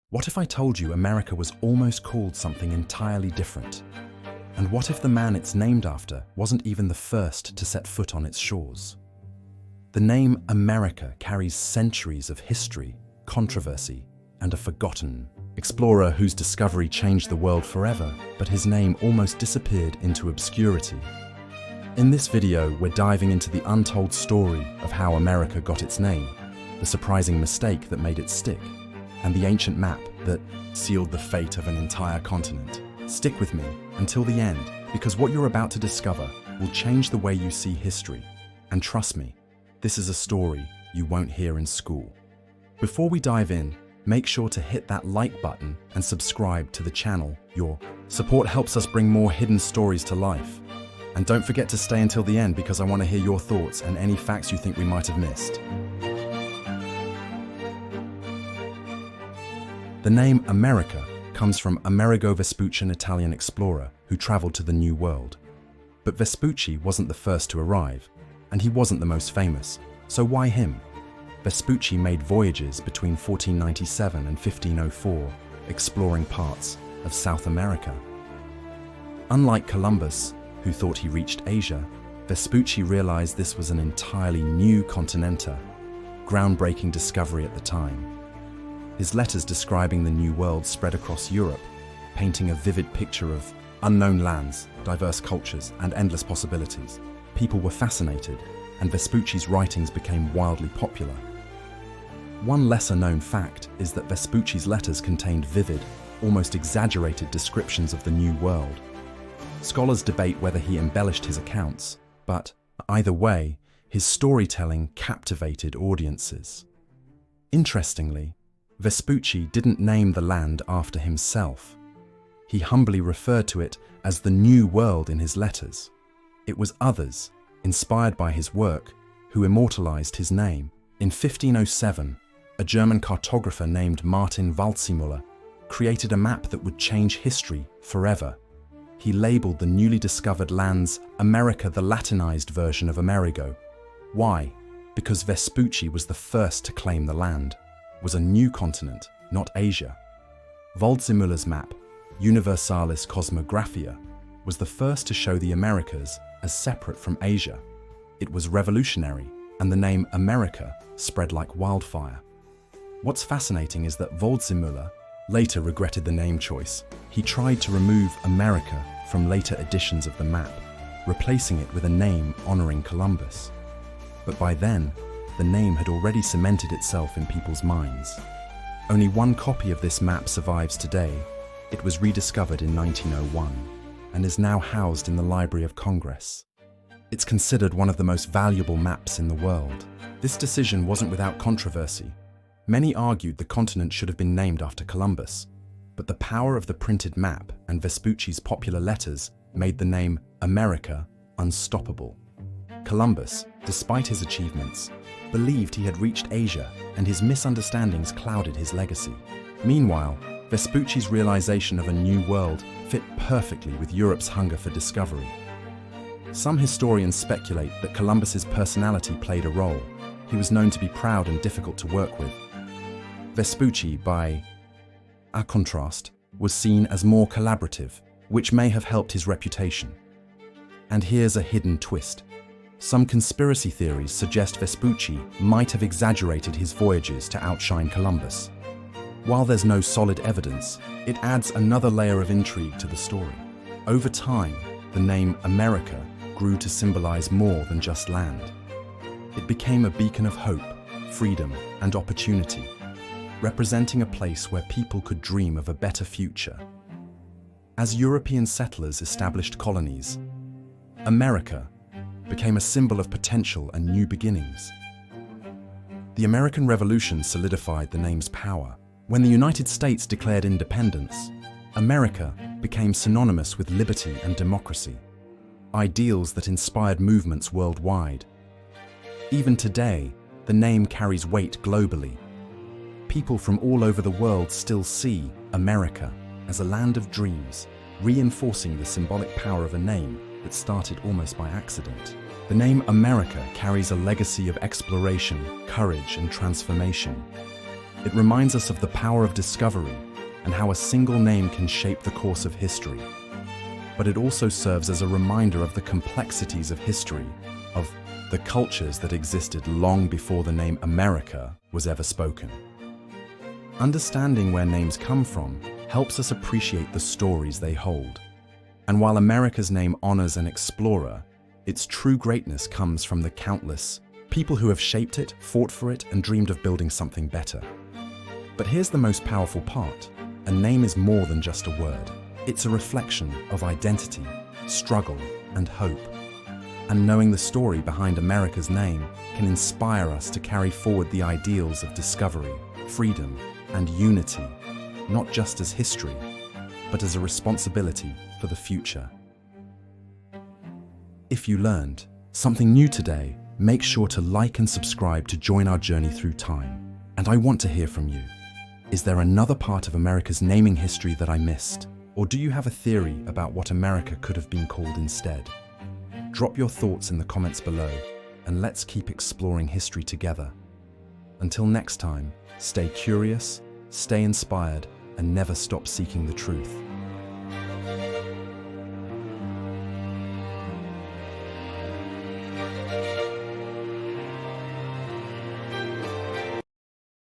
What if I told you America was almost called something entirely different? And what if the man it's named after wasn't even the first to set foot on its shores? The name America carries centuries of history, controversy, and a forgotten explorer whose discovery changed the world forever, but his name almost disappeared into obscurity. In this video, we're diving into the untold story of how America got its name, the surprising mistake that made it stick, and the ancient map that sealed the fate of an entire continent. Stick with me until the end, because what you're about to discover will change the way you see history. And trust me, this is a story you won't hear in school. Before we dive in, make sure to hit that like button and subscribe to the channel. Your support helps us bring more hidden stories to life. And don't forget to stay until the end, because I want to hear your thoughts and any facts you think we might have missed. The name America comes from Amerigo Vespucci, an Italian explorer who traveled to the New World. But Vespucci wasn't the first to arrive, and he wasn't the most famous. So why him? Vespucci made voyages between 1497 and 1504, exploring parts of South America. Unlike Columbus, who thought he reached Asia, Vespucci realized this was an entirely new continent, groundbreaking discovery at the time. His letters describing the New World spread across Europe, painting a vivid picture of unknown lands, diverse cultures, and endless possibilities. People were fascinated, and Vespucci's writings became wildly popular. One lesser-known fact is that Vespucci's letters contained vivid, almost exaggerated descriptions of the New World. Scholars debate whether he embellished his accounts, but either way, his storytelling captivated audiences. Interestingly, Vespucci didn't name the land after himself. He humbly referred to it as the New World in his letters. It was others, inspired by his work, who immortalized his name. In 1507, a German cartographer named Martin Waldseemüller created a map that would change history forever. He labeled the newly discovered lands America, the Latinized version of Amerigo. Why? Because Vespucci was the first to claim the land was a new continent, not Asia. Waldseemüller's map, Universalis Cosmographia, was the first to show the Americas as separate from Asia. It was revolutionary, and the name America spread like wildfire. What's fascinating is that Waldseemüller later regretted the name choice. He tried to remove America from later editions of the map, replacing it with a name honoring Columbus. But by then, the name had already cemented itself in people's minds. Only one copy of this map survives today. It was rediscovered in 1901 and is now housed in the Library of Congress. It's considered one of the most valuable maps in the world. This decision wasn't without controversy. Many argued the continent should have been named after Columbus, but the power of the printed map and Vespucci's popular letters made the name America unstoppable. Columbus, despite his achievements, believed he had reached Asia, and his misunderstandings clouded his legacy. Meanwhile, Vespucci's realization of a new world fit perfectly with Europe's hunger for discovery. Some historians speculate that Columbus's personality played a role. He was known to be proud and difficult to work with. Vespucci, by contrast, was seen as more collaborative, which may have helped his reputation. And here's a hidden twist. Some conspiracy theories suggest Vespucci might have exaggerated his voyages to outshine Columbus. While there's no solid evidence, it adds another layer of intrigue to the story. Over time, the name America grew to symbolize more than just land. It became a beacon of hope, freedom, and opportunity, representing a place where people could dream of a better future. As European settlers established colonies, America became a symbol of potential and new beginnings. The American Revolution solidified the name's power. When the United States declared independence, America became synonymous with liberty and democracy, ideals that inspired movements worldwide. Even today, the name carries weight globally. People from all over the world still see America as a land of dreams, reinforcing the symbolic power of a name that started almost by accident. The name America carries a legacy of exploration, courage, and transformation. It reminds us of the power of discovery and how a single name can shape the course of history. But it also serves as a reminder of the complexities of history, of the cultures that existed long before the name America was ever spoken. Understanding where names come from helps us appreciate the stories they hold. And while America's name honors an explorer, its true greatness comes from the countless people who have shaped it, fought for it, and dreamed of building something better. But here's the most powerful part. A name is more than just a word. It's a reflection of identity, struggle, and hope. And knowing the story behind America's name can inspire us to carry forward the ideals of discovery, freedom, and unity, not just as history, but as a responsibility for the future. If you learned something new today, make sure to like and subscribe to join our journey through time. And I want to hear from you. Is there another part of America's naming history that I missed? Or do you have a theory about what America could have been called instead? Drop your thoughts in the comments below, and let's keep exploring history together. Until next time, stay curious, stay inspired, and never stop seeking the truth.